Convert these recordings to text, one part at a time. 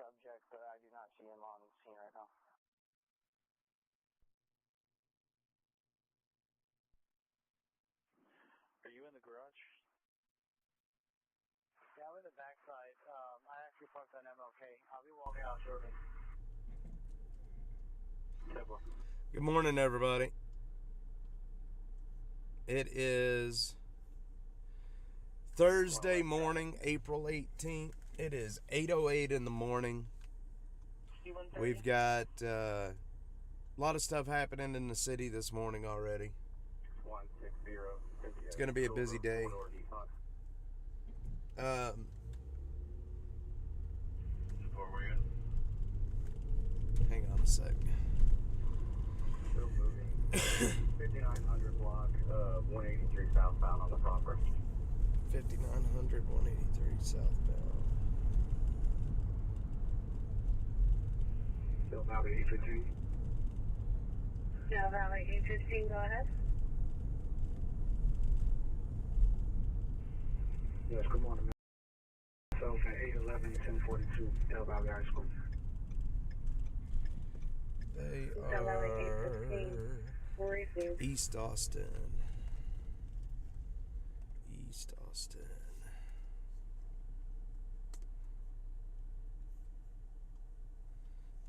subject, but I do not see him on scene right now. Are you in the garage? Yeah, I'm in the backside. I actually parked on MLK. I'll be walking out shortly. Good morning, everybody. It is Thursday morning, April 18th. It is 8:08 in the morning. We've got a lot of stuff happening in the city this morning already. It's going to be a busy day. Hang on a sec. 5900 block, 183 southbound on the property. 5900, 183 southbound. Bill Valley 815. Bill Valley 815, go ahead. Yes, good morning, man. Myself at 811-1042, Del Valley High School. They Del Valley are 815. East Austin. East Austin.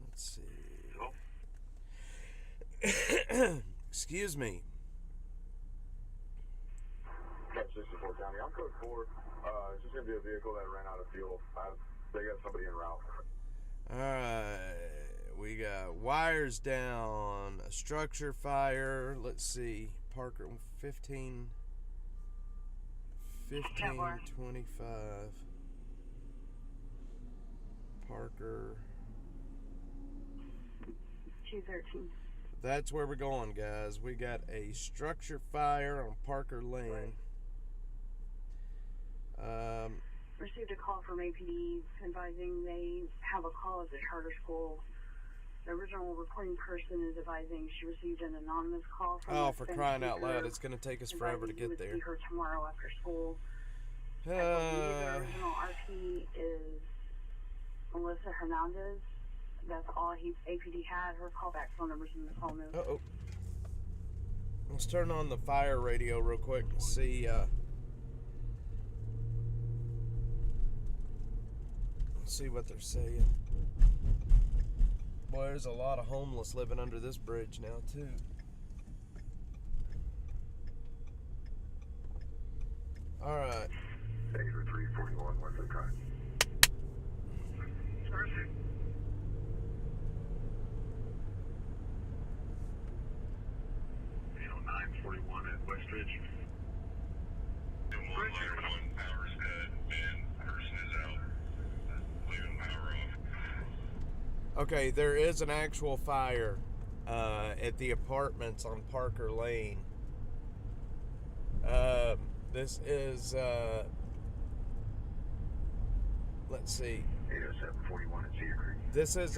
Let's see. Excuse me. Catch 64 County. I'm code 4. It's just going to be a vehicle that ran out of fuel. They got somebody en route. Alright. We got wires down, a structure fire. Let's see. Parker 1525. Parker. 213. That's where we're going, guys. We got a structure fire on Parker Lane. Received a call from APD advising they have a call at the charter school. The original reporting person is advising she received an anonymous call from oh, for crying out loud, it's going to take us forever to get there. See her tomorrow after school. I believe the original RP is Melissa Hernandez. That's all APD had. Her callback phone number's in the phone notes. Uh-oh. Let's turn on the fire radio real quick and see, see what they're saying. Boy, there's a lot of homeless living under this bridge now, too. All right. 341 Wesley Drive. 941 at Westridge. One power's dead and person is out. Leaving power off. Okay, there is an actual fire at the apartments on Parker Lane. This is, let's see. 80741 at Cedar Creek. This is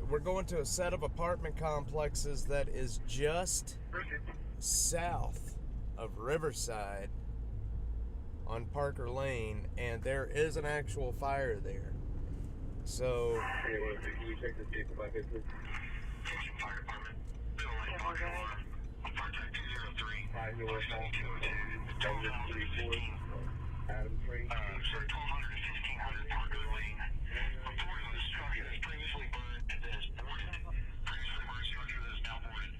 we're going to a set of apartment complexes that is just south of Riverside on Parker Lane, and there is an actual fire there. So, Hey, can you check this vehicle back in, please? Fire department. Bill Light Park Alarm. On Project 203. Fire North 1234. Adam Free. Sir, 1200 to 1500 Parker Lane. Report of the structure that's previously burned and that is boarded. Previously burned structure that is now boarded.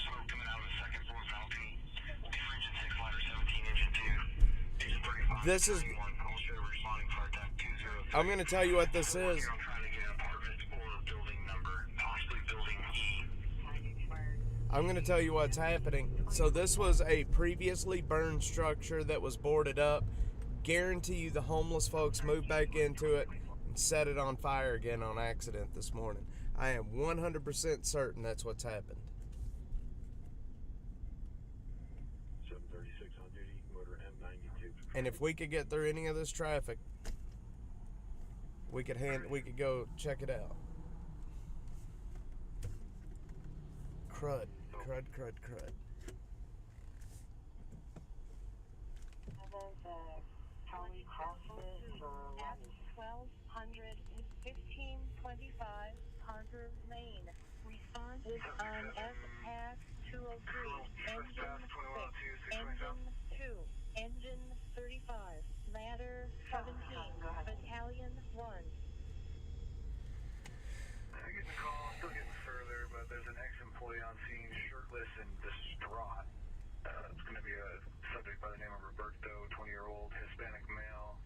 Smoke coming out of the second floor balcony. Different engine 6 ladder 17 engine 2. Engine 35. this is. I'm going to tell you what this is. I'm going to tell you what's happening. So this was a previously burned structure that was boarded up. Guarantee you the homeless folks moved back into it and set it on fire again on accident this morning. I am 100% certain that's what's happened. 736 on duty, motor M92. And if we could get through any of this traffic, we could go check it out. Crud. County CrossFit for 1215 25 Parker Lane. Response is on F-Pass 203. Engine 6. Engine 2. Engine 35. Ladder 17. Battalion 1. I'm getting a call, still getting further, but there's an ex-employee on scene, shirtless and distraught. It's going to be a subject by the name of Roberto, 20-year-old Hispanic male.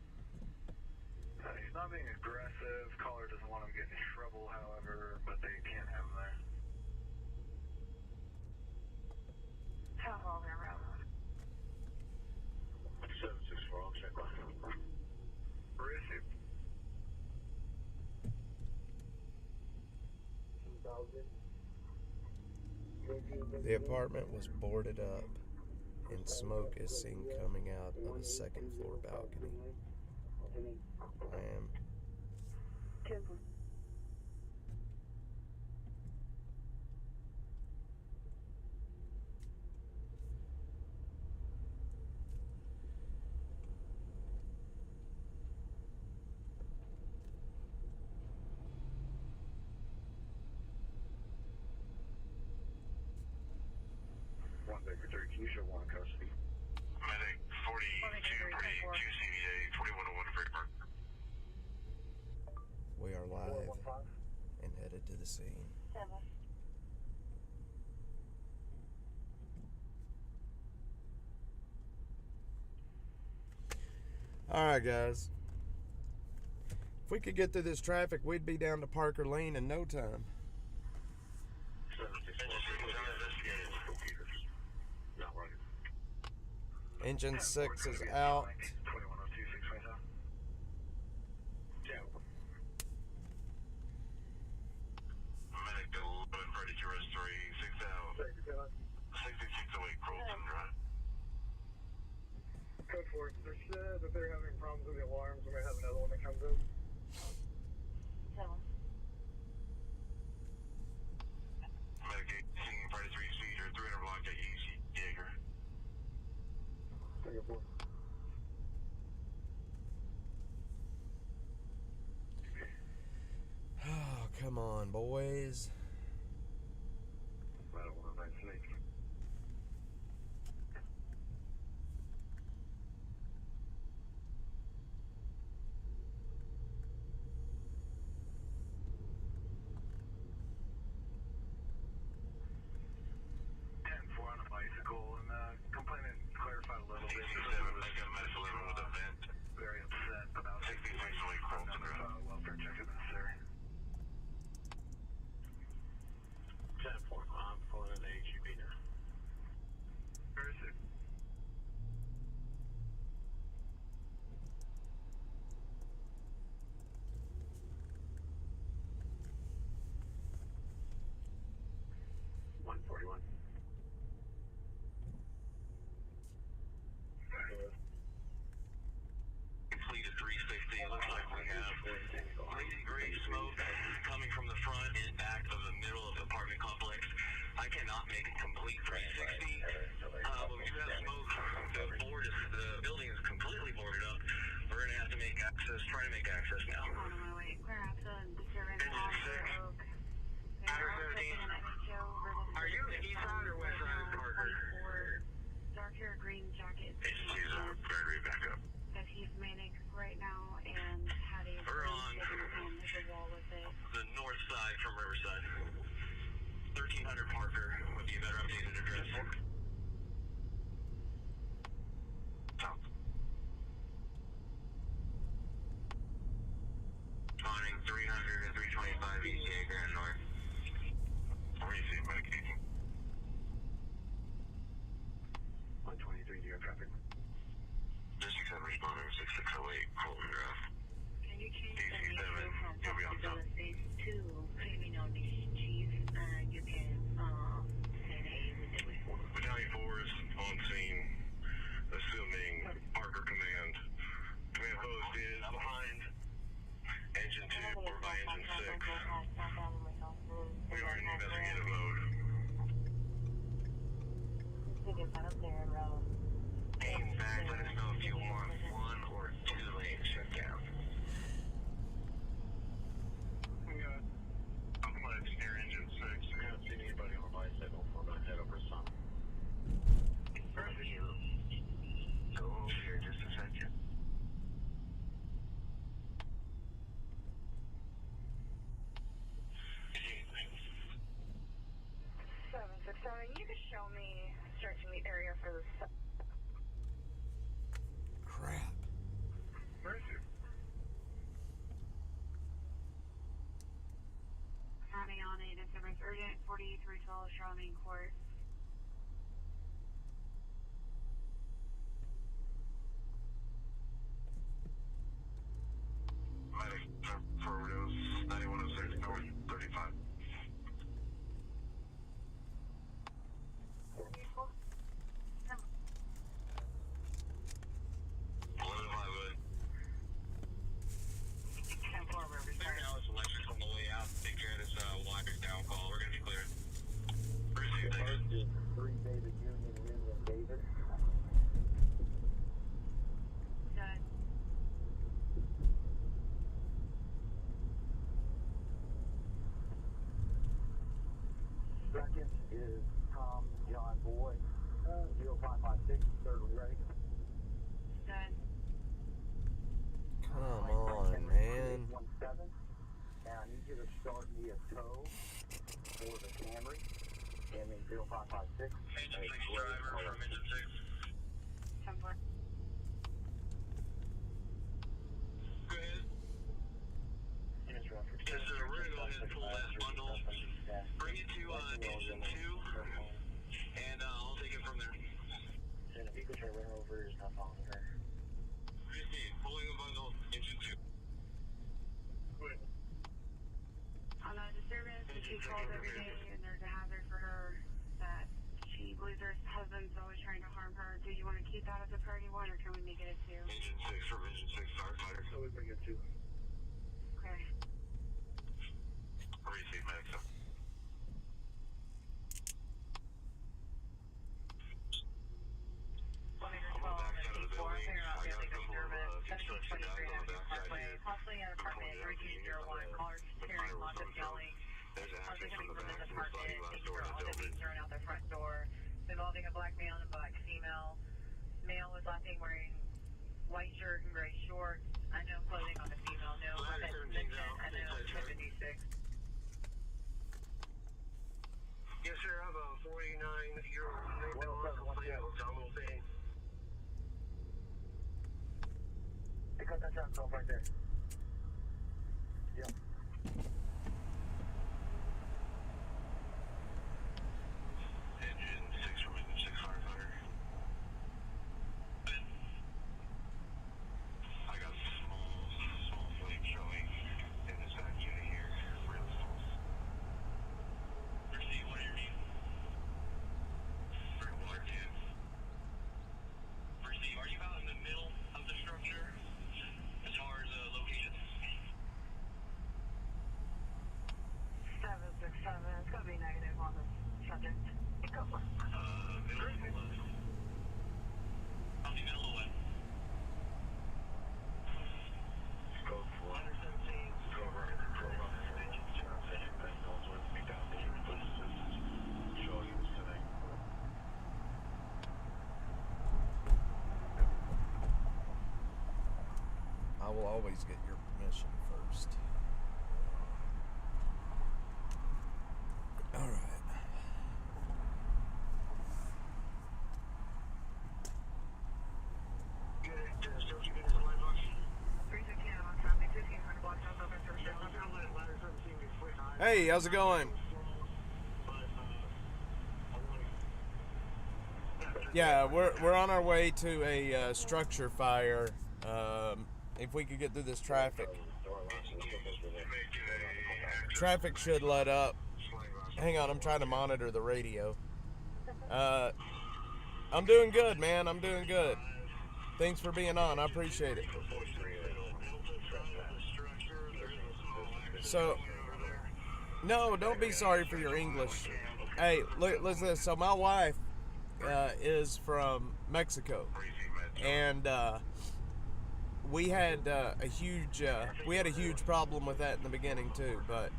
He's not being aggressive. Caller doesn't want him to get in trouble, however, but they can't have him there. South Walden Road. 764, I'll check line. Receive. The apartment was boarded up, and smoke is seen coming out of a second floor balcony. I am. 10. Can you show one custody? Medic 42, 2 CVA, 4101 Great Park. We are live and headed to the scene. 7. All right, guys. If we could get through this traffic, we'd be down to Parker Lane in no time. 764, not running. Engine 6 is out. 2102, 627. Medic 11, ready to rest 3, 6 out. 66 away, Colton Drive. Code 4, they said that they're having problems with the alarms. We might have another one that comes in. 7. Medic 18, Friday 3 Cedar, 300 block at UC Jaeger. Take it 4. Oh, come on, boys. I don't want to vaccinate. Complainant clarified a little bit. 67, I got medical 11 with a vent. Very upset about 66 away, Colton Drive. welfare check if necessary. 10-4, I'm pulling in the HEB now. Where is it? Completed 360. Looks like we have lady gray smoke coming from the front and back of the middle of the apartment complex. I cannot make a complete 360. But we do have smoke. The building is completely boarded up. We're gonna have to make access. Try to make access now. On my way. Grab the disturbance on the Oak. Outer 13. Are you east side or west side of Parker? Dark hair, green jacket. HG's on Gregory back up. That he's manic right now and had a We're on hit the wall with it. the north side from Riverside. 1300 Parker would be a better updated address. South. Spawning 300 and 325 East Jaeger and north. Receive medication. 123, do you have traffic? District 7 responding 6608 Colton Drive. Can you change the DC7, name from you'll be on top. State to criminal chief and you can send a with the report. Battalion 4 is on scene, assuming Parker Command. Command post is behind Engine 2 or by Engine 6. We are in investigative mode. Aim back, let us know if you want 1 or 2 lanes shut down. We got 340, 312 Charlemagne Court. Medic for overdose, 9106 North 35. On the way out, take care of this wires down call. We're gonna be clear. Appreciate it. 3 David Union David. Done. Second is Tom John Boy, 0556, third ready. Done. Come on, man. 17. Now I need you to start me a tow for the Camry. Camry 0556. Engine 6 driver from Engine 6. 10 4. Go ahead. Yes, sir. We're gonna go ahead and pull that bundle. Bring it to Engine 2, and I'll take it from there. And if you could try to run over, is not following her. Proceed. Pulling the bundle, Engine 2. On a disturbance that she calls every day, and there's a hazard for her that she believes her husband's always trying to harm her. Do you want to keep that as a priority 1, or can we make it a 2? Engine 6 from Engine 6 firefighter. So we bring it to. Okay. Receive medic. Possibly an apartment 3201, callers hearing lots of yelling. Possibly coming from this apartment, things are all being thrown out the front door, involving a black male and a black female. Male was last seen wearing white shirt and gray shorts. Unknown clothing on the female. No weapons mentioned. Unknown 76. Yes, sir. I have a 49-year-old male. Domino thing. Pick up that truck off right there. Yep. Engine 6 from Engine 6 firefighter. I got small flame showing in this back unit here. Real small. Receive, what do you need? Bring water can. Receive, are you out in the middle of the structure as far as location? 767. It's going to be negative on the subject. Go for it. Middle or left? I'll be middle or left? Go for it. 117. Go right. Go right. Engine 6. And also with me down there. Please show you this today. I will always get your permission first. All right. Still keeping this line box? 316 on traffic, 1500 blocks off over for sure. Hey, how's it going? Yeah, we're on our way to a structure fire. If we could get through this traffic. Traffic should let up. Hang on, I'm trying to monitor the radio. I'm doing good, man. I'm doing good. Thanks for being on. I appreciate it. So, no, don't be sorry for your English. Hey, look, listen to this. So my wife is from Mexico, and we had a huge problem with that in the beginning too. But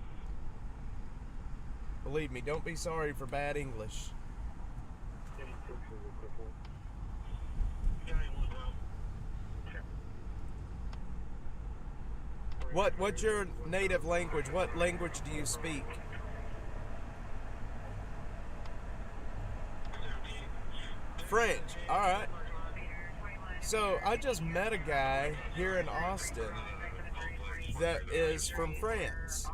believe me, don't be sorry for bad English. What's your native language? What language do you speak? French. All right. So I just met a guy here in Austin that is from France.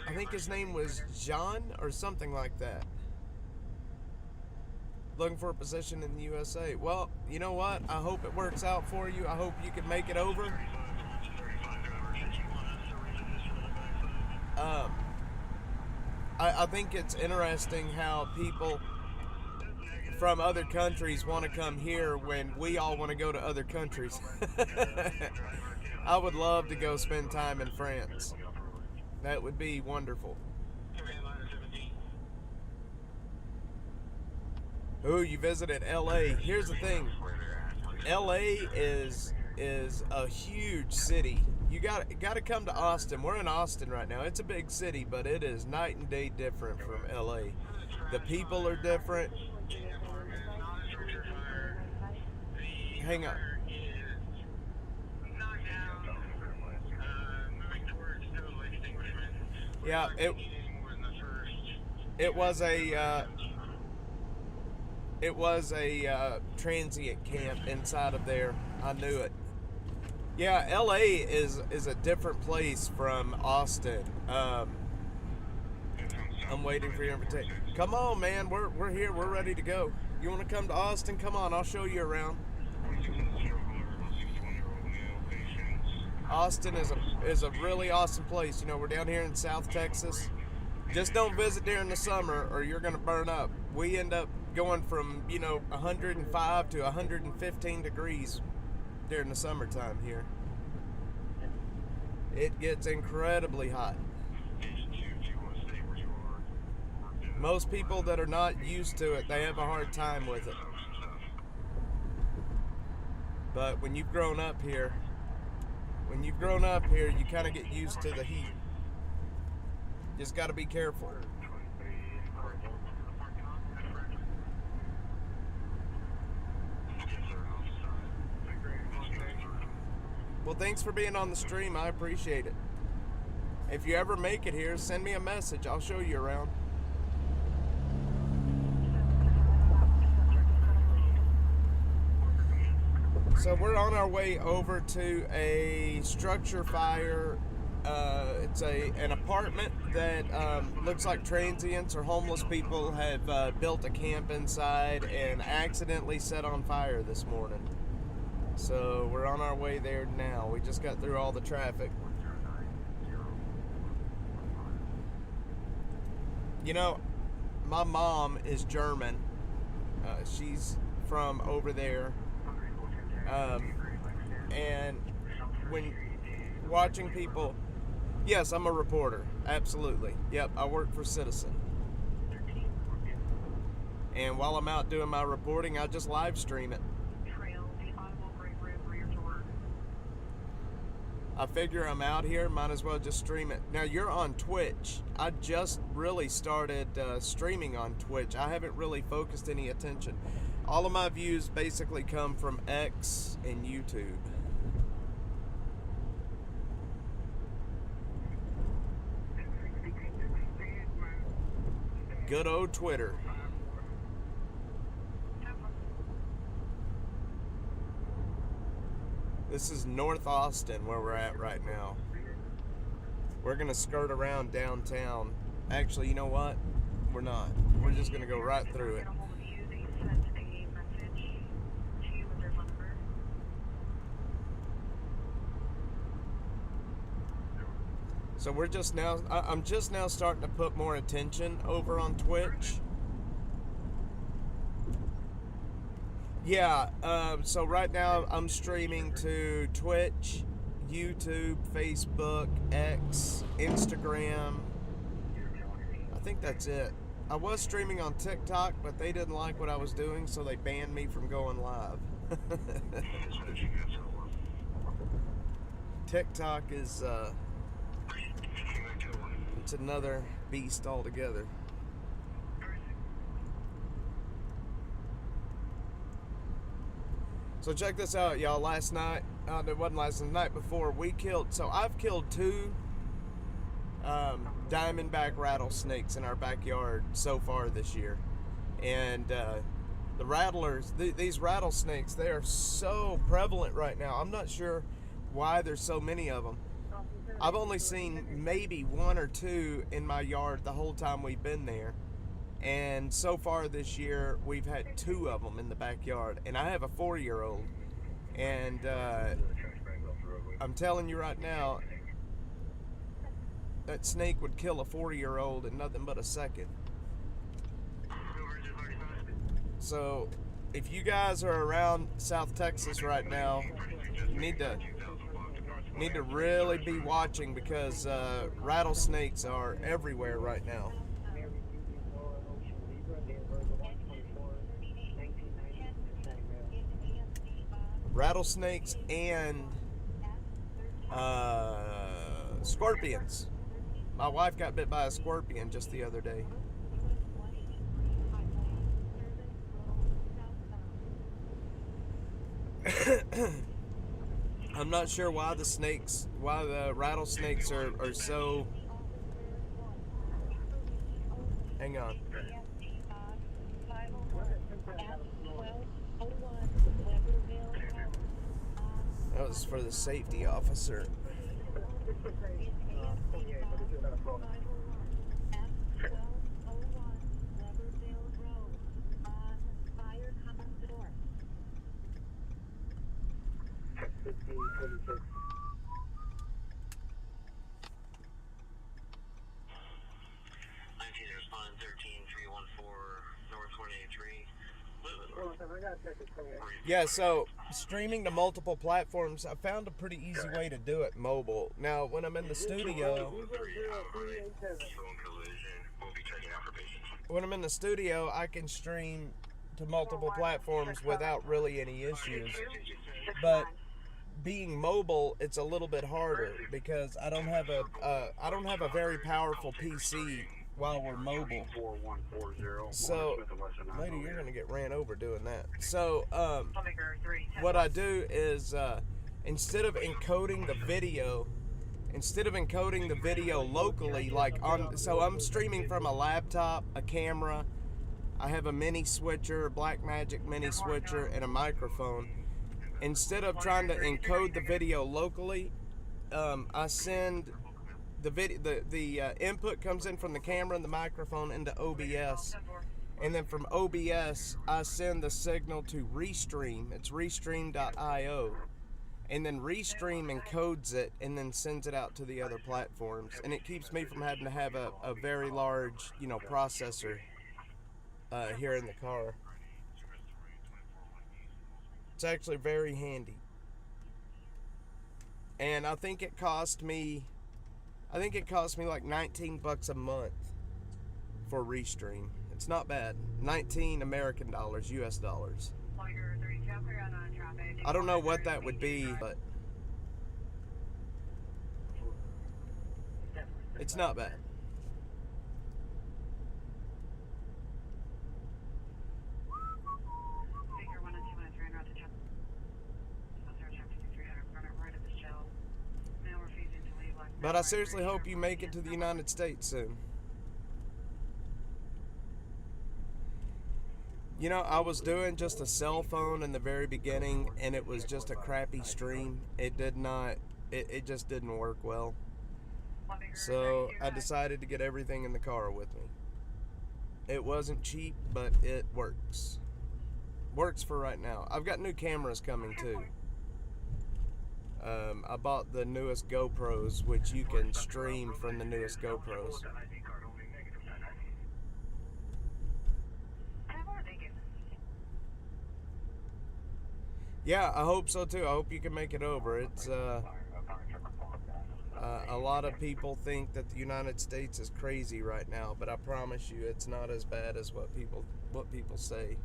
I think his name was John or something like that. Looking for a position in the USA. Well, you know what? I hope it works out for you. I hope you can make it over. I think it's interesting how people from other countries want to come here when we all want to go to other countries. I would love to go spend time in France. That would be wonderful. Ooh, you visited LA. Here's the thing. LA is a huge city. You got to come to Austin. We're in Austin right now. It's a big city, but it is night and day different from LA. The people are different. Hang on. Yeah, it was a transient camp inside of there. I knew it. Yeah, LA is a different place from Austin. I'm waiting for your invitation. Come on, man. We're here. We're ready to go. You want to come to Austin? Come on. I'll show you around. Austin is a really awesome place. You know, we're down here in South Texas. Just don't visit during the summer or you're going to burn up. We end up going from, 105 to 115 degrees during the summertime here. It gets incredibly hot. Most people that are not used to it, they have a hard time with it. But when you've grown up here, you kind of get used to the heat. Just got to be careful. Well, thanks for being on the stream. I appreciate it. If you ever make it here, send me a message. I'll show you around. So we're on our way over to a structure fire. It's an apartment that looks like transients or homeless people have built a camp inside and accidentally set on fire this morning. So we're on our way there now. We just got through all the traffic. You know, my mom is German. She's from over there. And when watching people, yes, I'm a reporter. Absolutely. Yep, I work for Citizen. And while I'm out doing my reporting, I just live stream it. I figure I'm out here, might as well just stream it. Now, you're on Twitch. I just really started streaming on Twitch. I haven't really focused any attention. All of my views basically come from X and YouTube. Good old Twitter. This is North Austin where we're at right now. We're gonna skirt around downtown. Actually, you know what? We're not. We're just gonna go right through it. So we're just now, I'm just now starting to put more attention over on Twitch. Yeah, so right now I'm streaming to Twitch, YouTube, Facebook, X, Instagram. I think that's it. I was streaming on TikTok, but they didn't like what I was doing, so they banned me from going live. TikTok is, it's another beast altogether. So check this out, y'all. Last night, it wasn't last night, the night before, I've killed 2 diamondback rattlesnakes in our backyard so far this year. And the rattlers, these rattlesnakes, they are so prevalent right now. I'm not sure why there's so many of them. I've only seen maybe one or two in my yard the whole time we've been there. And so far this year, we've had 2 of them in the backyard. And I have a 4-year-old. And I'm telling you right now, that snake would kill a 40-year-old in nothing but a second. So, if you guys are around South Texas right now, you need to really be watching, because rattlesnakes are everywhere right now. Rattlesnakes and scorpions. My wife got bit by a scorpion just the other day. I'm not sure why the rattlesnakes are so... Hang on. That was for the safety officer. Yeah, so streaming to multiple platforms, I found a pretty easy way to do it mobile. Now, when I'm in the studio, I can stream to multiple platforms without really any issues. But being mobile, it's a little bit harder, because I don't have a very powerful PC while we're mobile. So, lady, you're gonna get ran over doing that. So, what I do is, instead of encoding the video locally, so I'm streaming from a laptop, a camera, I have a mini switcher, Blackmagic mini switcher, and a microphone. Instead of trying to encode the video locally, I send the input comes in from the camera and the microphone into OBS, and then from OBS I send the signal to Restream. It's restream.io, and then Restream encodes it and then sends it out to the other platforms, and it keeps me from having to have a very large, processor here in the car. It's actually very handy, and I think it cost me like $19 a month for Restream. It's not bad. 19 American dollars, US dollars. I don't know what that would be, but it's not bad. But I seriously hope you make it to the United States soon. I was doing just a cell phone in the very beginning, and it was just a crappy stream. It just didn't work well. So I decided to get everything in the car with me. It wasn't cheap, but it works. Works for right now. I've got new cameras coming too. I bought the newest GoPros, which you can stream from the newest GoPros. Yeah, I hope so too. I hope you can make it over. It's a lot of people think that the United States is crazy right now, but I promise you, it's not as bad as what people say.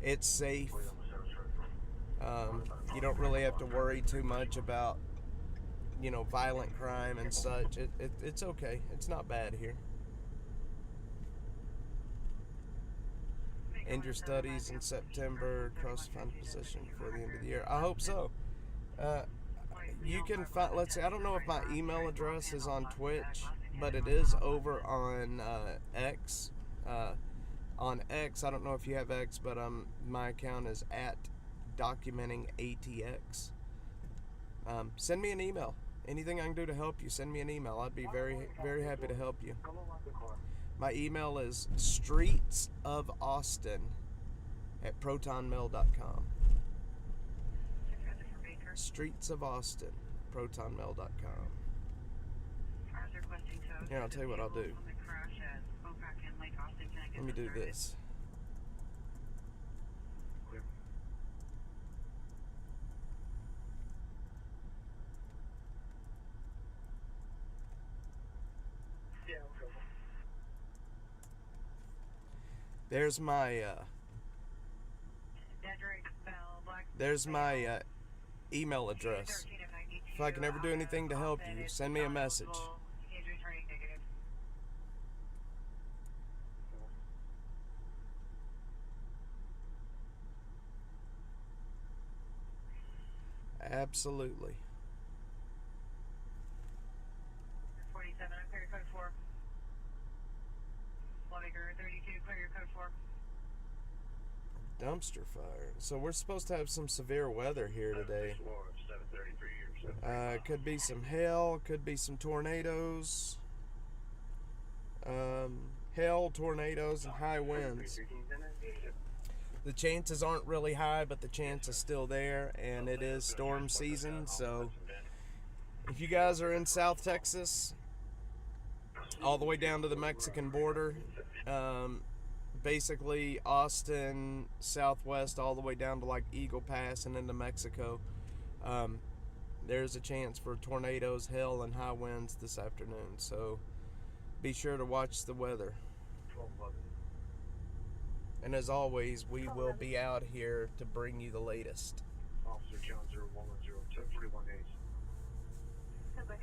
It's safe. You don't really have to worry too much about, violent crime and such. It's okay. It's not bad here. End your studies in September, cross-find position for the end of the year. I hope so. You can find, let's see, I don't know if my email address is on Twitch, but it is over on X. On X, I don't know if you have X, but my account is @documentingatx. Send me an email Anything I can do to help you, send me an email. I'd be very, very happy to help you. My email is streetsofaustin@protonmail.com. streetsofaustin@protonmail.com. Yeah, I'll tell you what I'll do. Let me do this. There's my email address. If I can ever do anything to help you, send me a message. Absolutely. 47, clear your code 4. Lawmaker 32, clear your code 4. Dumpster fire. So we're supposed to have some severe weather here today. Could be some hail, could be some tornadoes. Hail, tornadoes, and high winds. The chances aren't really high, but the chance is still there, and it is storm season, so if you guys are in South Texas, all the way down to the Mexican border, basically Austin, southwest, all the way down to like Eagle Pass and into Mexico, there's a chance for tornadoes, hail, and high winds this afternoon, so be sure to watch the weather. And as always, we will be out here to bring you the latest. Officer John 0110 41 Okay.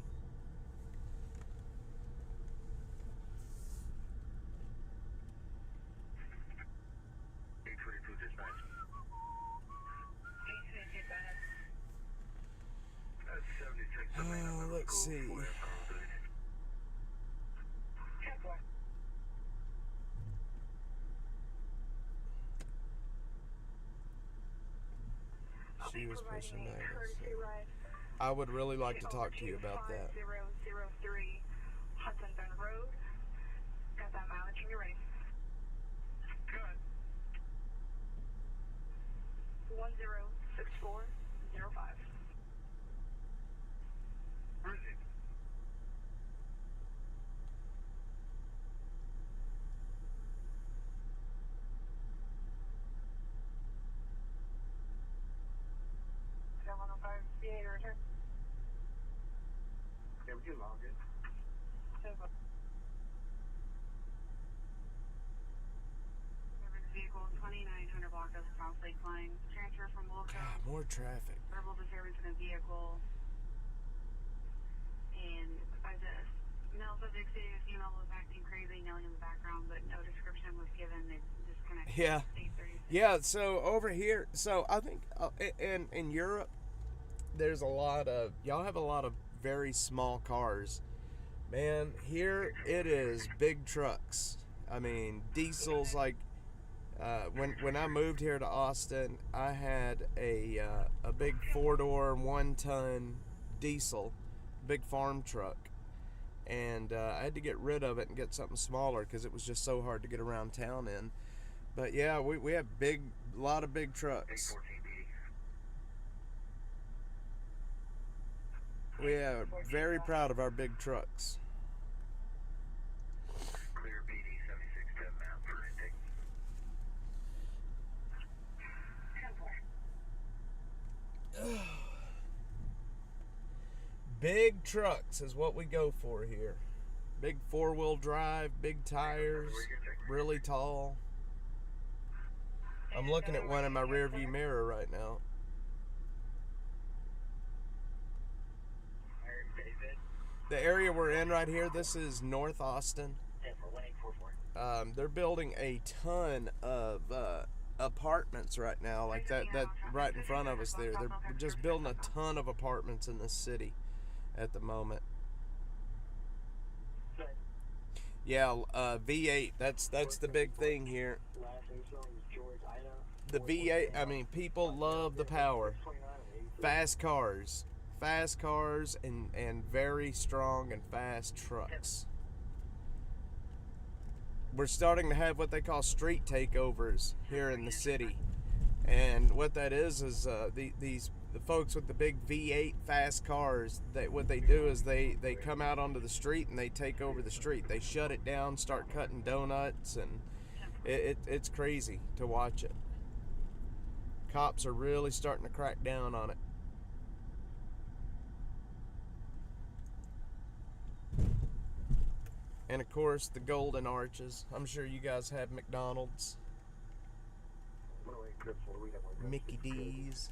Let's see. She was pushing that. I would really like to talk to you about that. 003 Hudson Bend Road. Got that mileage when you're ready. Good. 106405. Where is it? Yeah, we can log it. Vehicle 2900 block of South Lake Line. Transfer from Wilco. God, more traffic. Verbal disturbance in a vehicle. And by this, male subject stated his female was acting crazy, yelling in the background, but no description was given. They disconnected. Yeah. Yeah, so over here, so I think in Europe, there's a lot of, y'all have a lot of very small cars. Man, here it is big trucks. I mean, diesels, like, when I moved here to Austin, I had a big 4-door, 1-ton diesel, big farm truck. And I had to get rid of it and get something smaller because it was just so hard to get around town in. But yeah, we have a lot of big trucks. We are very proud of our big trucks. Clear PD 7610 map for intake. Big trucks is what we go for here. Big 4-wheel drive, big tires, really tall. I'm looking at one in my rearview mirror right now. The area we're in right here, this is North Austin. They're building a ton of apartments right now, like that right in front of us there. They're just building a ton of apartments in this city at the moment. Yeah, V8, that's the big thing here. The V8, I mean, people love the power. Fast cars, fast cars and very strong and fast trucks. We're starting to have what they call street takeovers here in the city. And what that is the folks with the big V8 fast cars, what they do is they come out onto the street and they take over the street. They shut it down, start cutting donuts, and it's crazy to watch it. Cops are really starting to crack down on it. And of course, the Golden Arches. I'm sure you guys have McDonald's, Mickey D's.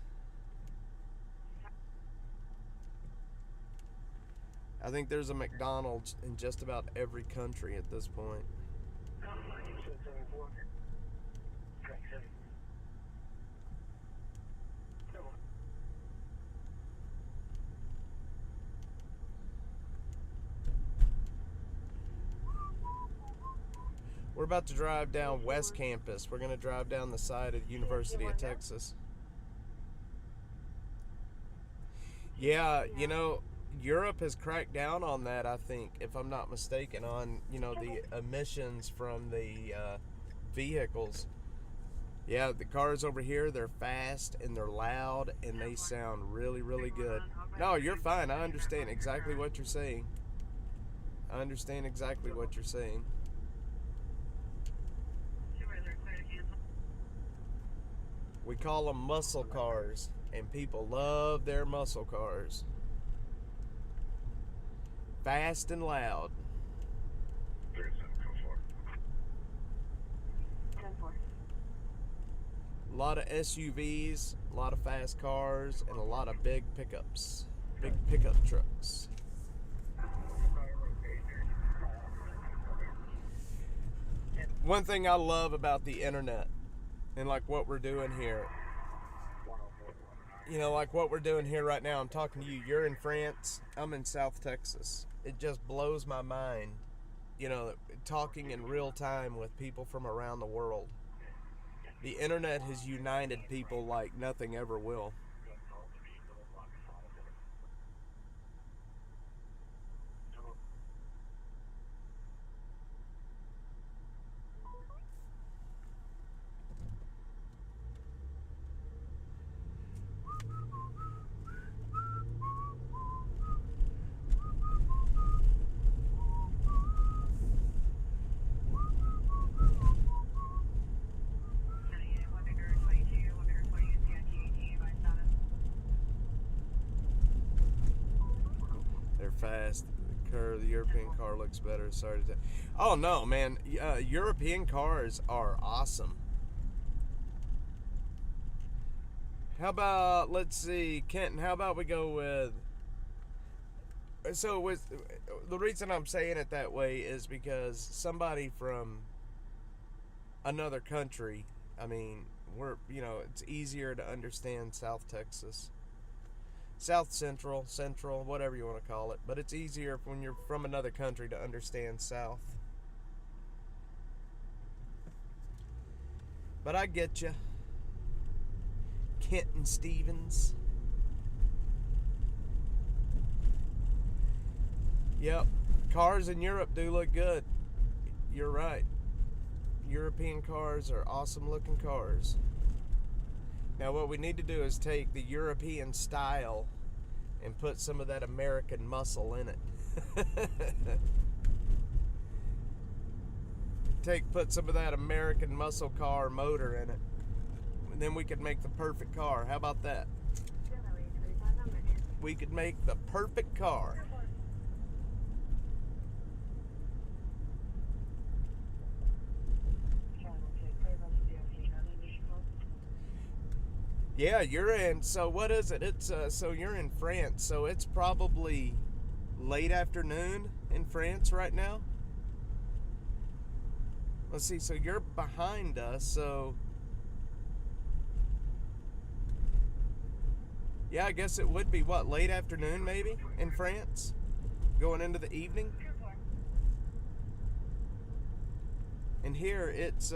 I think there's a McDonald's in just about every country at this point. We're about to drive down West Campus. We're going to drive down the side of the University of Texas. Yeah, you know, Europe has cracked down on that, I think, if I'm not mistaken, on, you know, the emissions from the vehicles. Yeah, the cars over here, they're fast and they're loud and they sound really, really good. No, you're fine. I understand exactly what you're saying. I understand exactly what you're saying. We call them muscle cars, and people love their muscle cars. Fast and loud. 10-4. A lot of SUVs, a lot of fast cars, and a lot of big pickups. Big pickup trucks. One thing I love about the internet, and like what we're doing here, you know, like what we're doing here right now, I'm talking to you, you're in France, I'm in South Texas. It just blows my mind, you know, talking in real time with people from around the world. The internet has united people like nothing ever will. Fast. The European car looks better. Sorry to tell. Oh no, man. European cars are awesome. How about, let's see, Kenton, how about we go with, so with the reason I'm saying it that way is because somebody from another country, I mean, you know, it's easier to understand South Texas. South Central, whatever you want to call it. But it's easier when you're from another country to understand South. But I get you. Kenton Stevens. Yep. Cars in Europe do look good. You're right. European cars are awesome looking cars. Now what we need to do is take the European style and put some of that American muscle in it. Put some of that American muscle car motor in it. And then we could make the perfect car. How about that? We could make the perfect car. Yeah, you're in, so what is it? It's so you're in France, so it's probably late afternoon in France right now. Let's see, so you're behind us, so yeah, I guess it would be what, late afternoon maybe in France, going into the evening. And here it's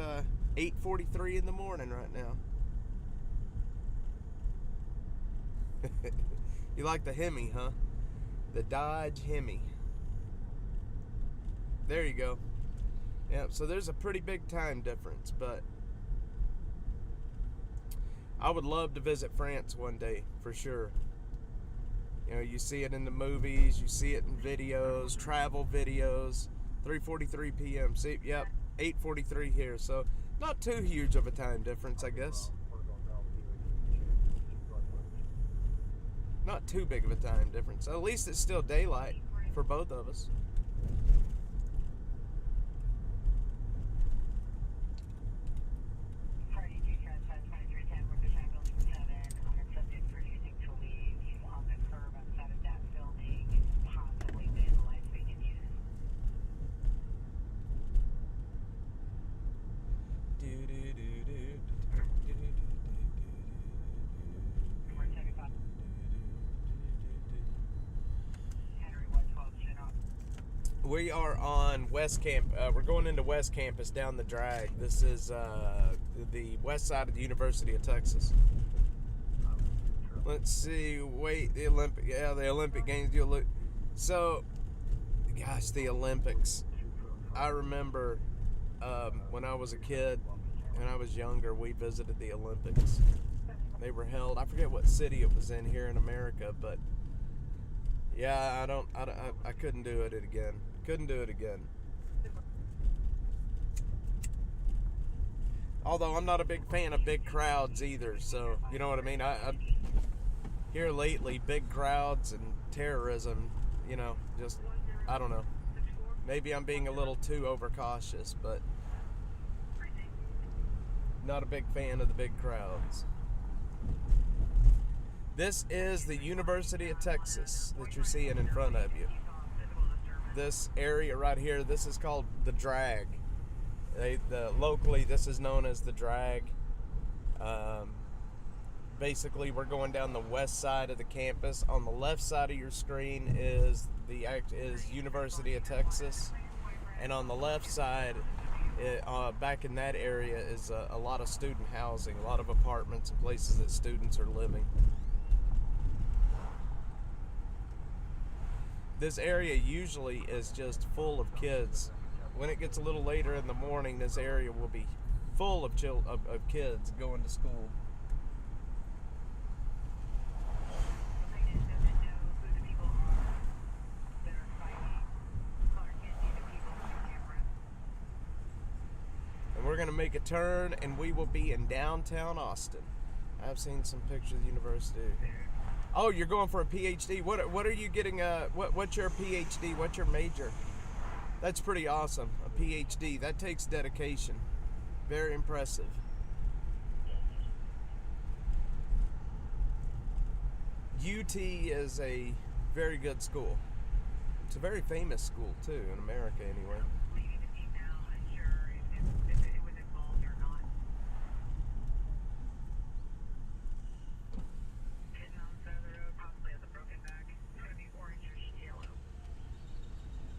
8:43 in the morning right now. You like the Hemi, huh? The Dodge Hemi. There you go. Yeah, so there's a pretty big time difference, but I would love to visit France one day, for sure. You know, you see it in the movies, you see it in videos, travel videos. 3:43 p.m. See, yep, 8:43 here, so not too huge of a time difference, I guess. Not too big of a time difference. At least it's still daylight for both of us. We are on West Camp. We're going into West Campus down the drag. This is the west side of the University of Texas. Let's see. Wait, the Olympic. Yeah, the Olympic Games. You look. So, gosh, the Olympics. I remember when I was a kid, when I was younger, we visited the Olympics. They were held. I forget what city it was in here in America, but yeah, I couldn't do it again. Couldn't do it again. Although I'm not a big fan of big crowds either, so you know what I mean. I here lately, big crowds and terrorism. You know, just I don't know. Maybe I'm being a little too overcautious, but not a big fan of the big crowds. This is the University of Texas that you're seeing in front of you. This area right here, this is called the drag. Locally, this is known as the drag. Basically, we're going down the west side of the campus. On the left side of your screen is University of Texas, and on the left side, back in that area, is a lot of student housing, a lot of apartments and places that students are living. This area usually is just full of kids. When it gets a little later in the morning, this area will be full of kids going to school. And we're going to make a turn, and we will be in downtown Austin. I've seen some pictures of the university. Oh, you're going for a PhD. What are you getting? What's your PhD? What's your major? That's pretty awesome. A PhD. That takes dedication. Very impressive. UT is a very good school. It's a very famous school too, in America anyway.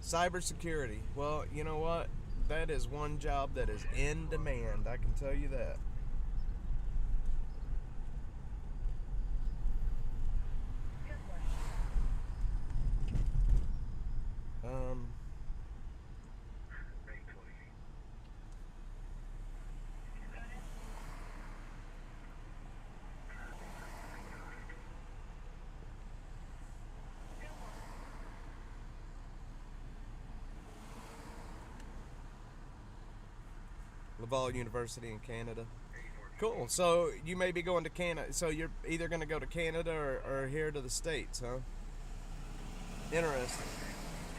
Cybersecurity. Well, you know what? That is one job that is in demand. I can tell you that. Laval University in Canada. Cool. So you may be going to Canada. So you're either going to go to Canada or here to the States, huh? Interesting.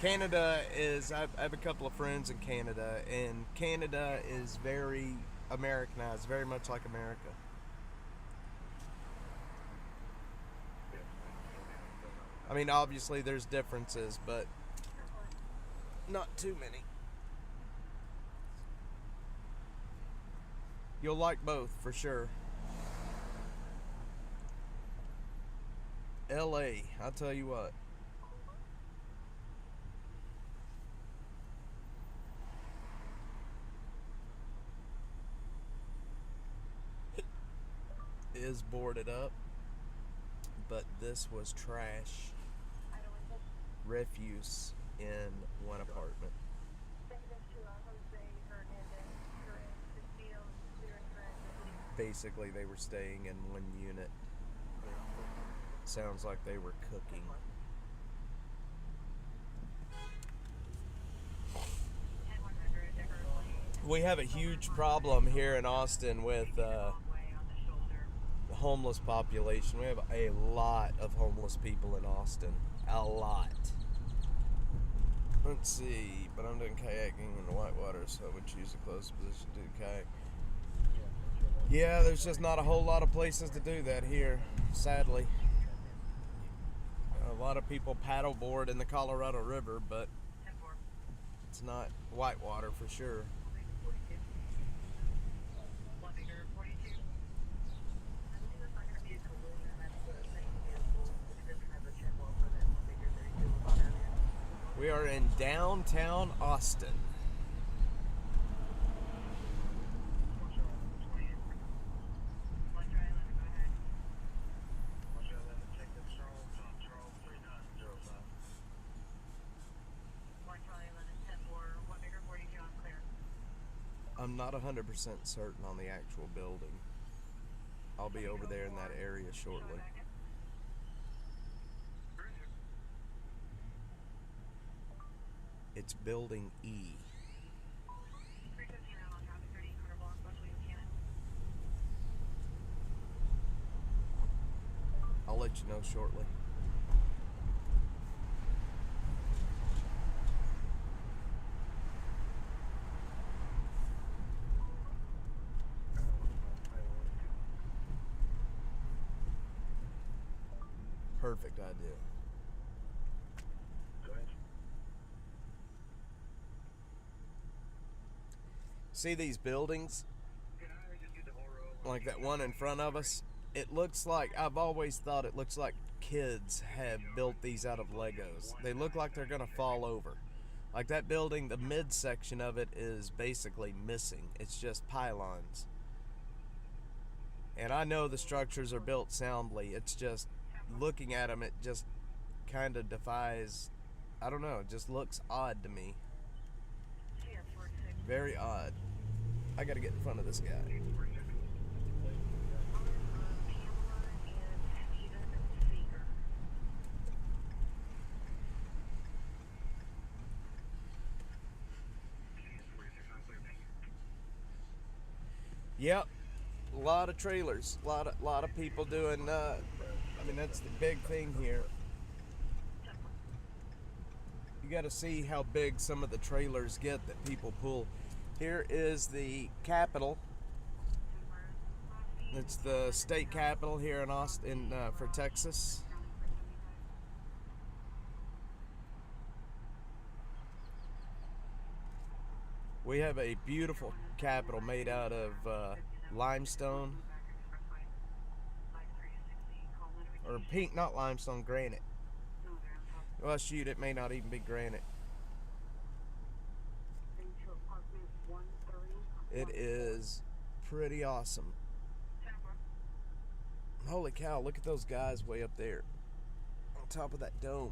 Canada is, I have a couple of friends in Canada, and Canada is very Americanized, very much like America. I mean, obviously there's differences, but not too many. You'll like both, for sure. LA, I'll tell you what. Is boarded up. but this was trash refuse in one apartment. Basically, they were staying in one unit. Sounds like they were cooking. We have a huge problem here in Austin with the homeless population. We have a lot of homeless people in Austin. A lot. Let's see, but I'm doing kayaking in the whitewater, so I would choose the closest position to do kayak. Yeah, there's just not a whole lot of places to do that here, sadly. A lot of people paddleboard in the Colorado River, but it's not whitewater for sure. We are in downtown Austin. I'm not 100% certain on the actual building. I'll be over there in that area shortly. It's building E. I'll let you know shortly. Perfect idea. See these buildings? Like that one in front of us? It looks like, I've always thought it looks like kids have built these out of Legos. They look like they're gonna fall over. Like that building, the midsection of it is basically missing. It's just pylons. And I know the structures are built soundly. It's just, looking at them, it just kind of defies, I don't know, it just looks odd to me. Very odd. I gotta get in front of this guy. Yep, a lot of trailers, a lot of people doing. I mean, that's the big thing here. You got to see how big some of the trailers get that people pull. Here is the Capitol. It's the state capitol here in Austin for Texas. We have a beautiful Capitol made out of limestone. Or pink, not limestone, granite. Well, shoot, it may not even be granite. It is pretty awesome. Holy cow, look at those guys way up there on top of that dome.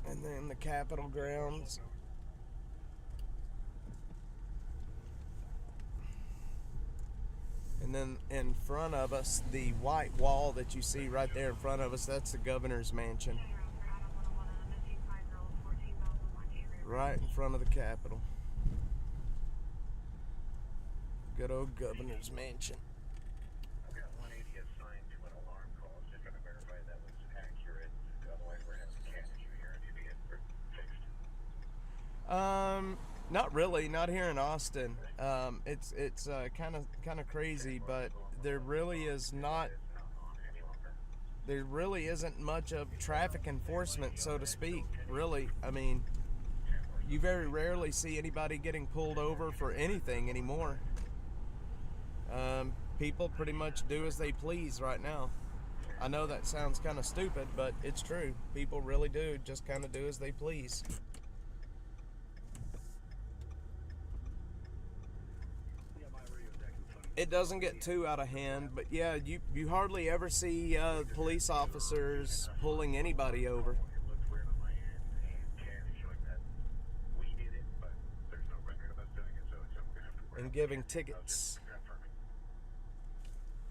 And then the Capitol grounds. And then in front of us, the white wall that you see right there in front of us, that's the governor's mansion. Right in front of the Capitol. Good old governor's mansion. I've got 180 assigned to an alarm call. Just going to verify that was accurate. Otherwise, we're having a cat issue here and need to get fixed. Not really. Not here in Austin. It's kind of crazy, but there really is not. There really isn't much of traffic enforcement, so to speak. Really, I mean, you very rarely see anybody getting pulled over for anything anymore. People pretty much do as they please right now. I know that sounds kind of stupid, but it's true. People really do just kind of do as they please. it doesn't get too out of hand, but yeah, you hardly ever see police officers pulling anybody over. It looked weird on my end, and Ken is showing that we did it, but there's no record of us doing it, so it's we're gonna have to And giving tickets.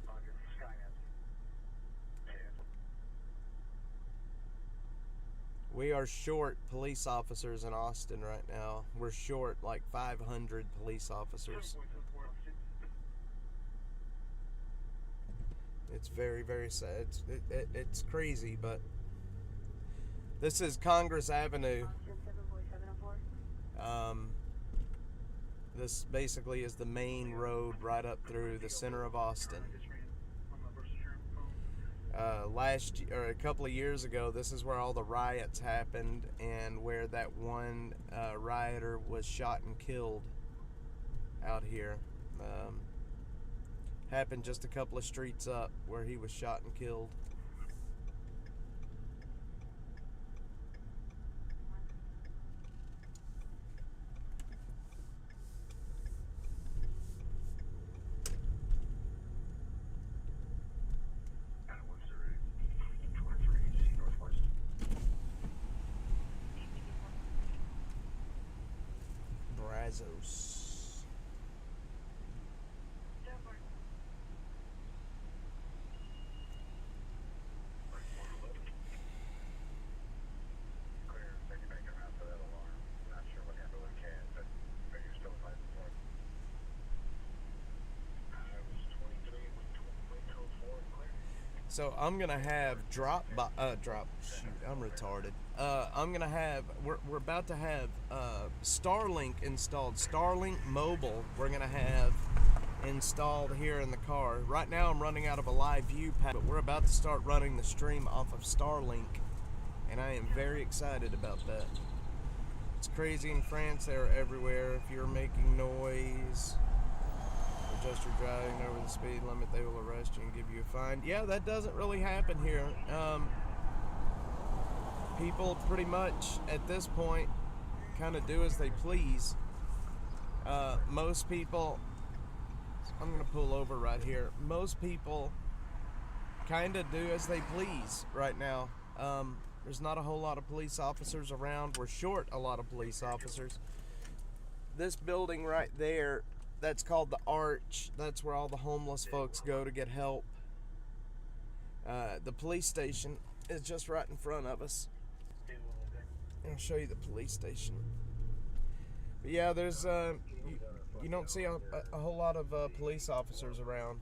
I'll give Skynet. We are short police officers in Austin right now. We're short like 500 police officers. It's very, very sad. It's crazy, but this is Congress Avenue. This basically is the main road right up through the center of Austin. A couple of years ago, this is where all the riots happened and where that one rioter was shot and killed out here. Happened just a couple of streets up where he was shot and killed. Brazos. So I'm gonna have I'm retarded. We're about to have Starlink installed. Starlink Mobile. We're gonna have installed here in the car. Right now I'm running out of a live view pack, but we're about to start running the stream off of Starlink, and I am very excited about that. It's crazy in France. They're everywhere. If you're making noise, just you're driving over the speed limit, they will arrest you and give you a fine. Yeah, that doesn't really happen here. People pretty much at this point kind of do as they please. Most people, I'm gonna pull over right here. Most people kind of do as they please right now. There's not a whole lot of police officers around. We're short a lot of police officers. This building right there, that's called the Arch. That's where all the homeless folks go to get help. The police station is just right in front of us. I'll show you the police station. But yeah, there's you don't see a whole lot of police officers around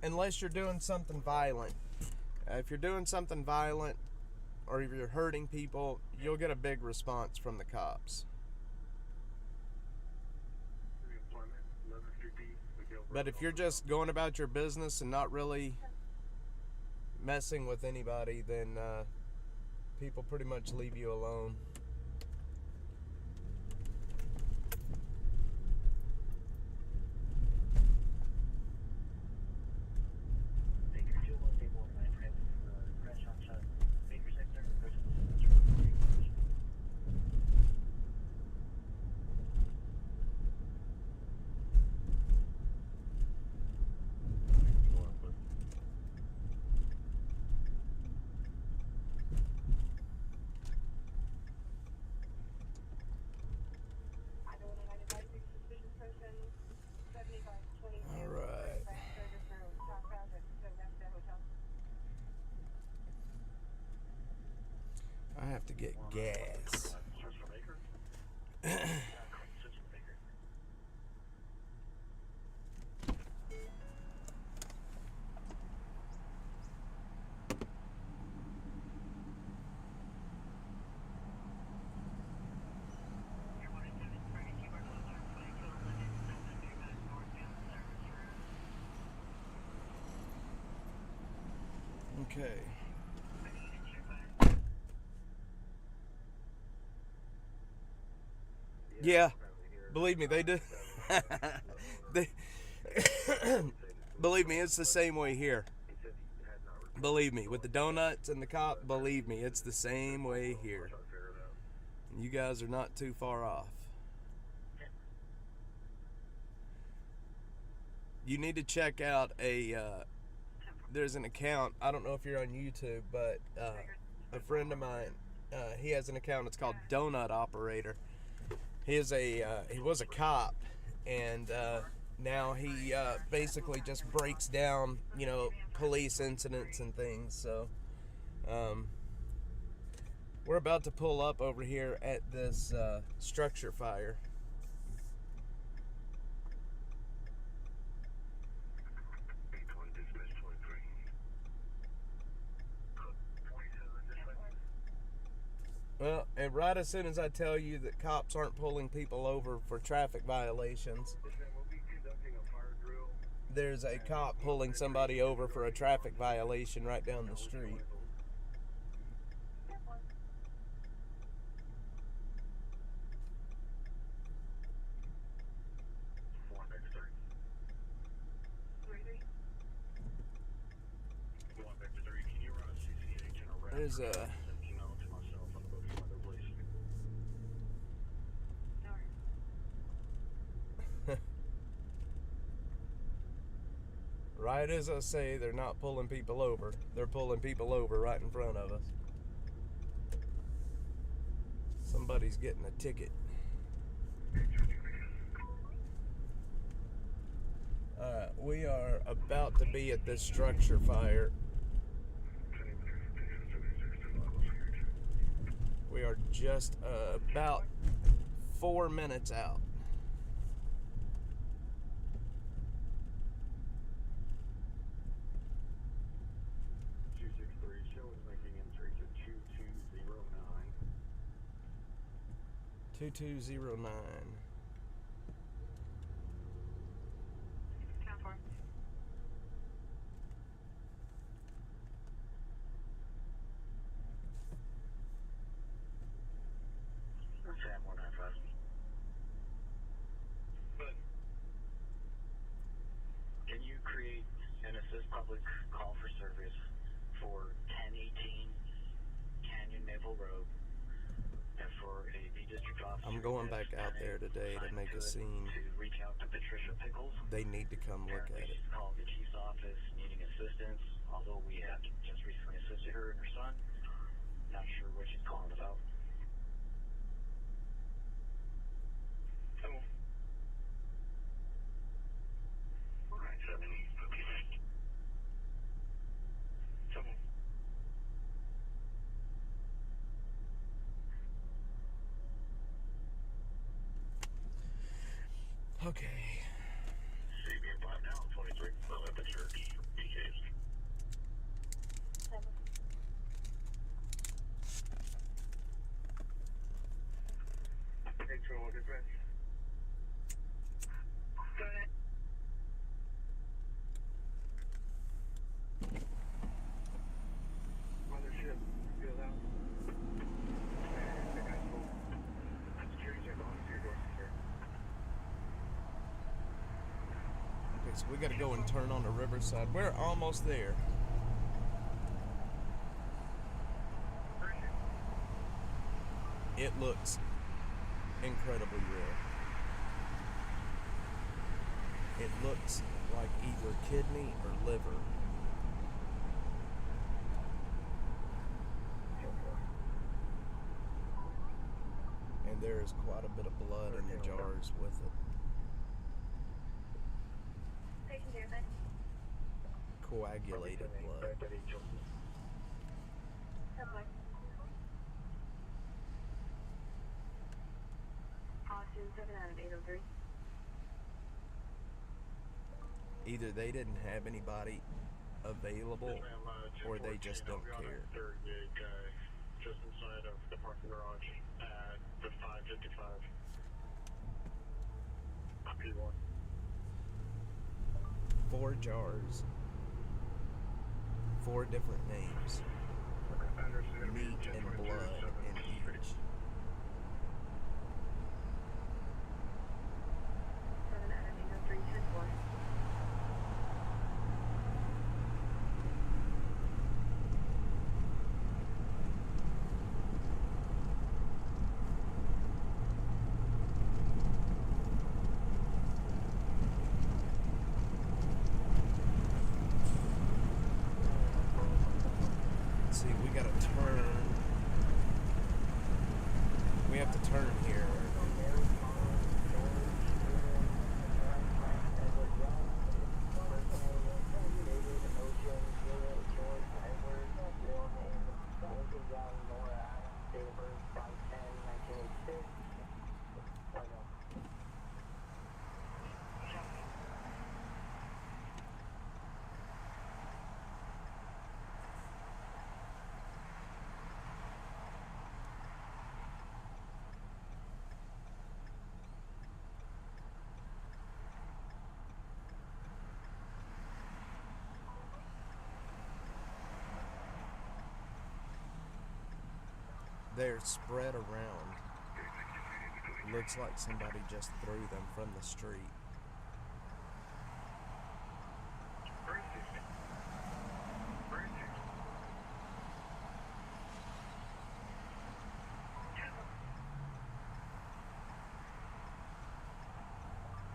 unless you're doing something violent. If you're doing something violent or if you're hurting people, you'll get a big response from the cops. But if you're just going about your business and not really messing with anybody, then people pretty much leave you alone. I have to get gas. Okay. Yeah, believe me, they do. Believe me, it's the same way here. Believe me, with the donuts and the cop, believe me, it's the same way here. You guys are not too far off. You need to check out there's an account. I don't know if you're on YouTube, but a friend of mine, he has an account. It's called Donut Operator. He was a cop, and now he basically just breaks down, police incidents and things. So we're about to pull up over here at this structure fire. Well, and right as soon as I tell you that cops aren't pulling people over for traffic violations, there's a cop pulling somebody over for a traffic violation right down the street. There's a right as I say they're not pulling people over, they're pulling people over right in front of us. Somebody's getting a ticket. We are about to be at this structure fire. We are just about 4 minutes out. Two 2209. Sam 195. But can you create an assist public call for service for 1018 Canyon Maple Road and for a B District officer? I'm going back out there today to make a scene. To reach out to Patricia Pickles. They need to come look at it. She's called the chief's office needing assistance, although we have just recently assisted her and her son. Not sure what she's calling about. Okay. CBN 5 now, 23. Well, at the church. BKs. Thanks for all good friends. Mothership, feel out. That guy's cool. Security check on your door, sir. Okay, so we gotta go and turn on the riverside. We're almost there. It looks incredibly real. It looks like either kidney or liver. And there is quite a bit of blood in the jars with it. Coagulated blood. Austin 7 out of 803. Either they didn't have anybody available or they just don't care. Third gig, just inside of the parking garage at the 555. P1. 4 jars. 4 different names. Meat and blood in each. 7 out of 803, 10-4. to turn here. They're spread around. Looks like somebody just threw them from the street.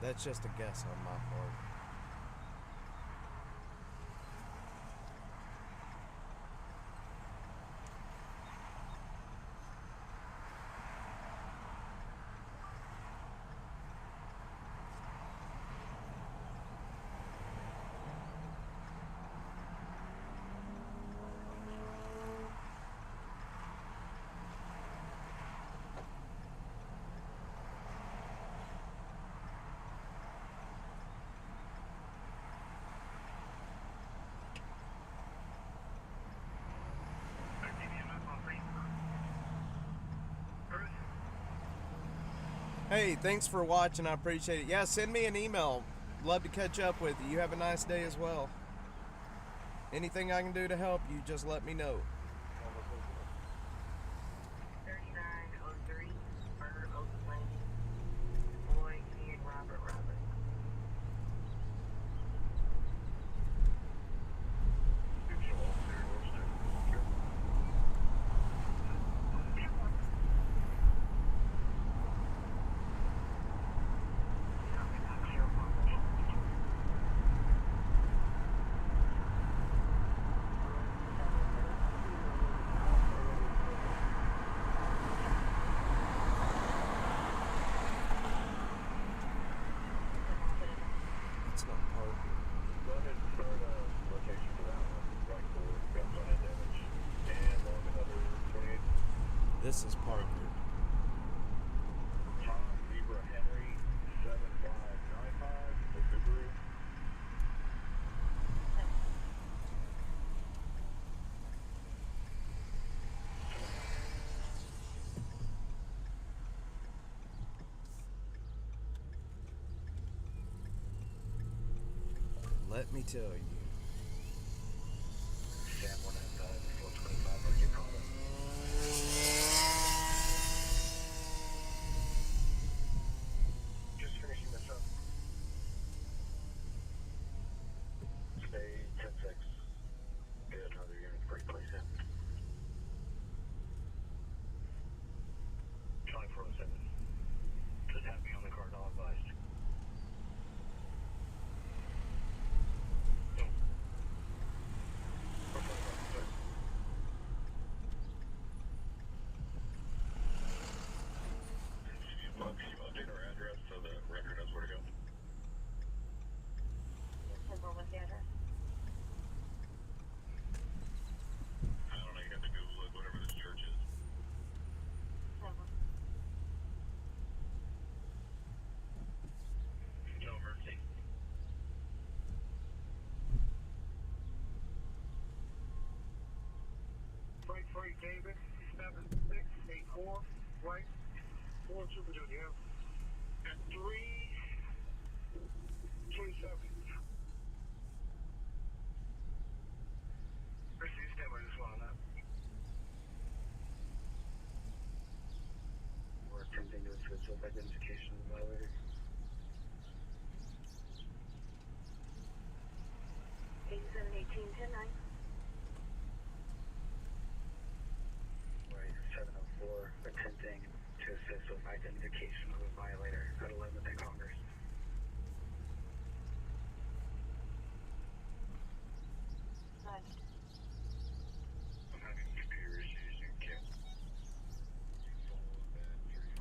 That's just a guess on my part. Hey, thanks for watching. I appreciate it. Yeah, send me an email. Love to catch up with you. You have a nice day as well. Anything I can do to help you, just let me know. 3903 Burner Oak Lane. Boy, King, Robert. It's not parking. Go ahead and start a rotation for that one. Right forward, guns on head damage. And on another 28. This is Parker. Tom Zebra Henry 7595. The Subaru. Let me tell you. Sam 195, 425, like you called it. Just finishing this up. Stay 10-6. Get another unit for replace him. 2407. Just have me on the card, all advised. Update our address so the record knows where to go. What's the address? I don't know, you have to Google it, whatever this church is. No mercy. Freight David, 7684, right? 4 Super Junior. At 327. Chrissy, you stand by this one on that. We're attempting to switch up identification of the violator. 8718 10-9. Right, 704, attempting to assist with identification of a violator at 11th and Congress. I'm having computer issues, you can't follow that 3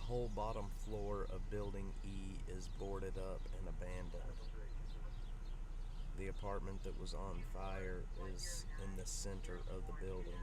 whole bottom floor of Building E is boarded up and abandoned. The apartment that was on fire is in the center of the building.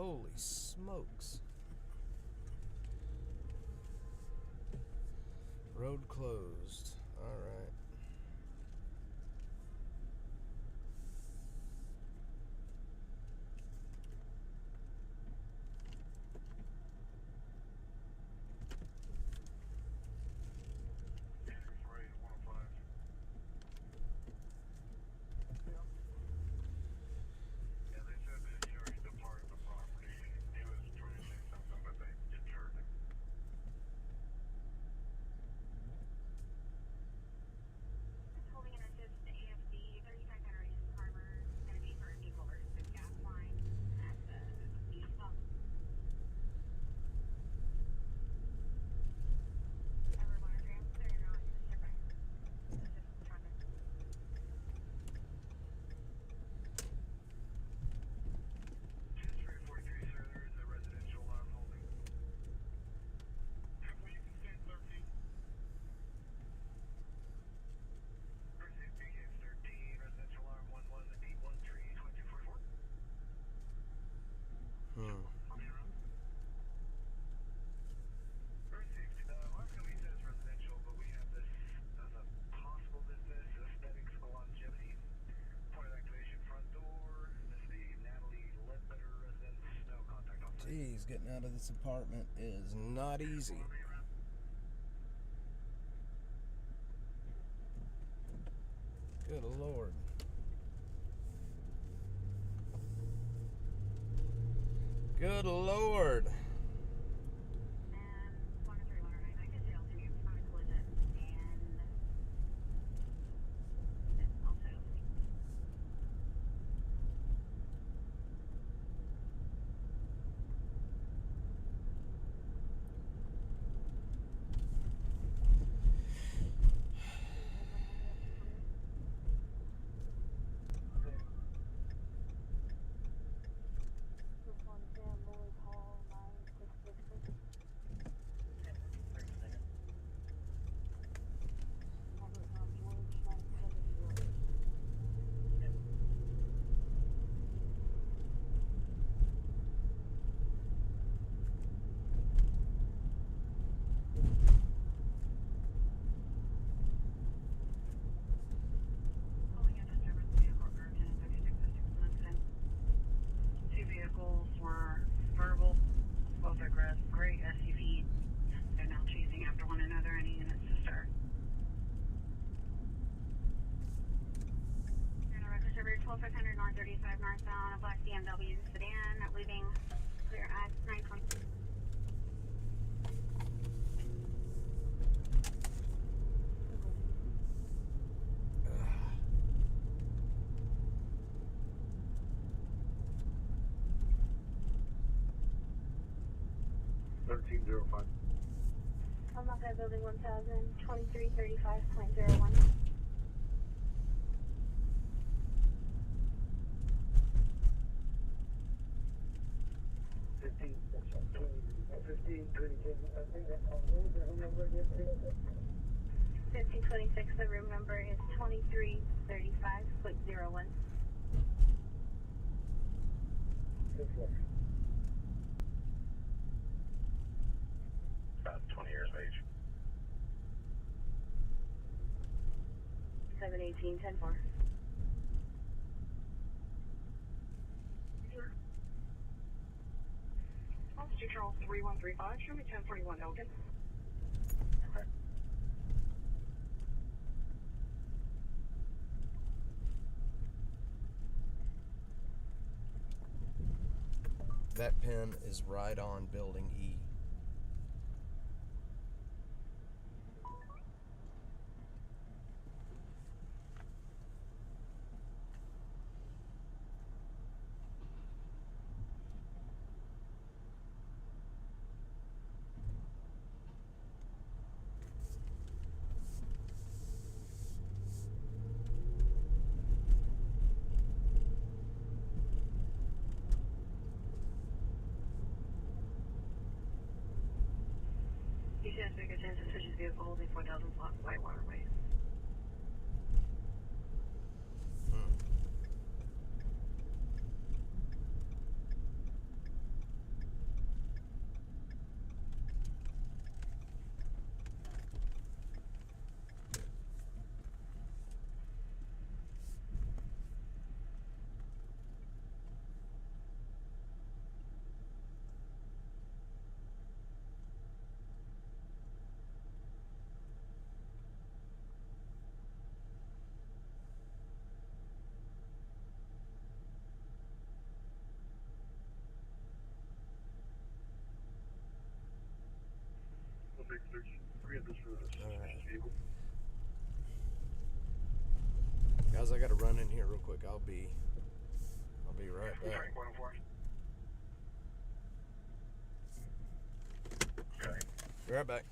Holy smokes. Road closed. Alright. Yeah, they said that he already departed the property. He was trying to say something, but they deterred him. Holding an assist to AFC 35 Generation Harbor. Going to be for a vehicle versus the gas line at the east stop. Ever monogram, so you're not in the shipment. This is traffic. 10-343, sir, there is a residential alarm holding. Well, you can stand 13. Pursuit BKF 13, residential alarm 11813-2244. Received. Alarm company says residential, but we have this as a possible business, aesthetics, longevity. Point of activation, front door. This is the Natalie Ledbetter residence. No contact on site. Jeez, getting out of this apartment is not easy. Good Lord. Good Lord. And 103-109, I can jail to you on a collision. And also, calling in disturbance vehicle urgent 3606 Two vehicles were verbal, both are gray SUV. They're now chasing after one another. Any units to start? You're in a record server 12500 North 35 northbound, a black BMW sedan, leaving clear at 920. I'm not building 1000, 2335.01. 1526, the room number is 2335.01. About 20 years of age. 718, 10-4. Officer Charles 3135, show me 1041 Elgin. Okay. That pin is right on building E. You said bigger chance of suspicious vehicle holding 4,000 block white waterway. Alright. Guys, I gotta run in here real quick. I'll be right back. Be right back.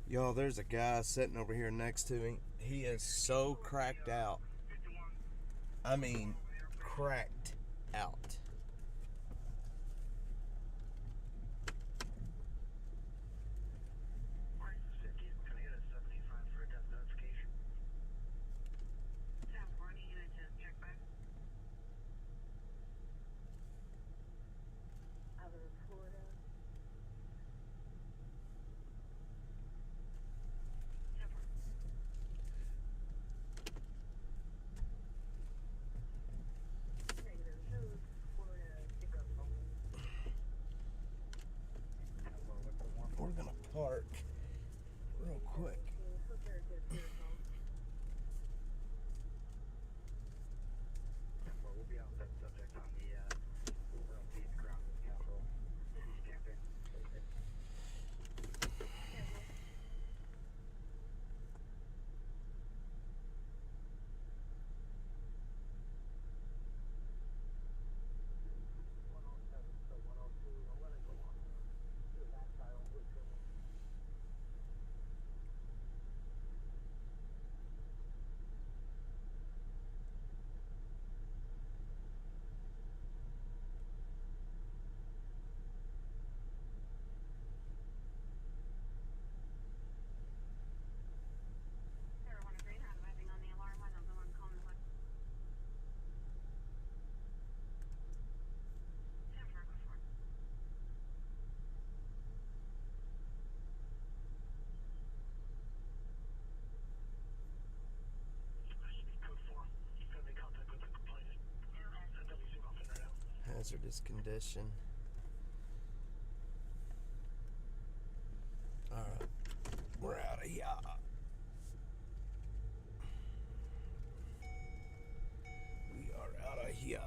Y'all, there's a guy sitting over here next to me. He is so cracked out. I mean, cracked out. We're gonna park real quick. We'll be out with that subject on the Southeast ground council campaign. Hazardous condition. Alright, we're out of here. We are out of here.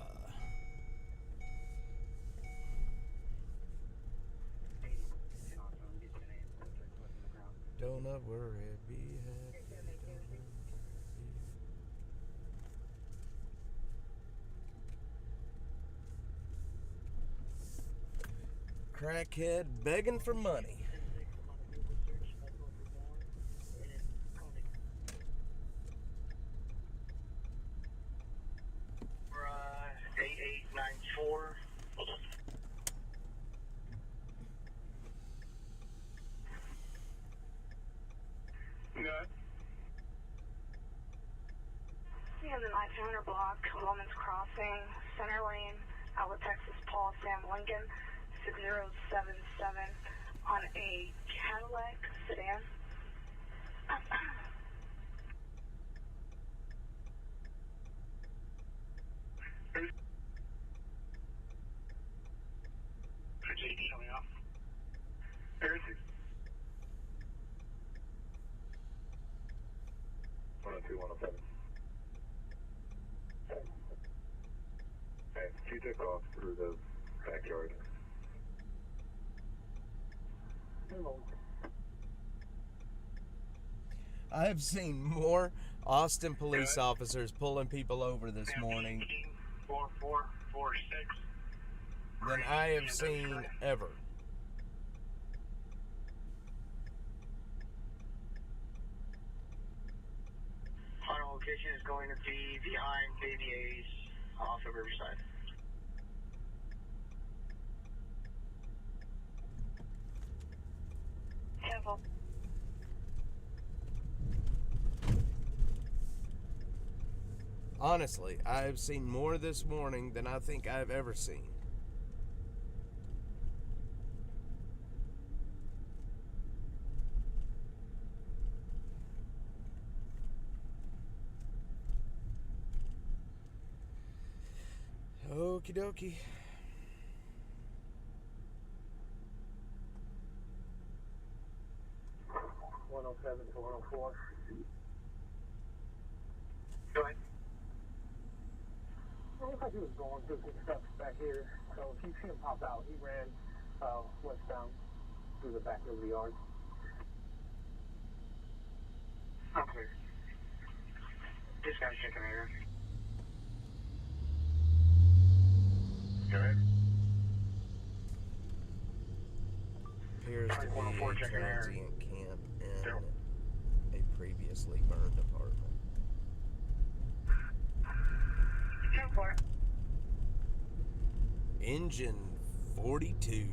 Don't worry, be happy. crackhead begging for money. We're 8894. Good. Yeah, the 1900 block, Woman's Crossing, Center Lane, Outlet, Texas, Paul, Sam Lincoln, 6077 on a Cadillac sedan. Show me off. Where is he? 102, 107. Okay, she took off through the backyard. I have seen more Austin police officers pulling people over this morning 4446. than I have seen ever. Final location is going to be behind Baby A's off of Riverside. Temple. Honestly, I have seen more this morning than I think I've ever seen. Okie dokie. .107 to 104. Go ahead. It looked like he was going through some stuff back here. So if you see him pop out, he ran westbound through the back of the yard. Okay. This guy's checking area. Go ahead. Appears to be a 104 checking area. transient camp in a previously burned apartment. 10-4. Engine 42.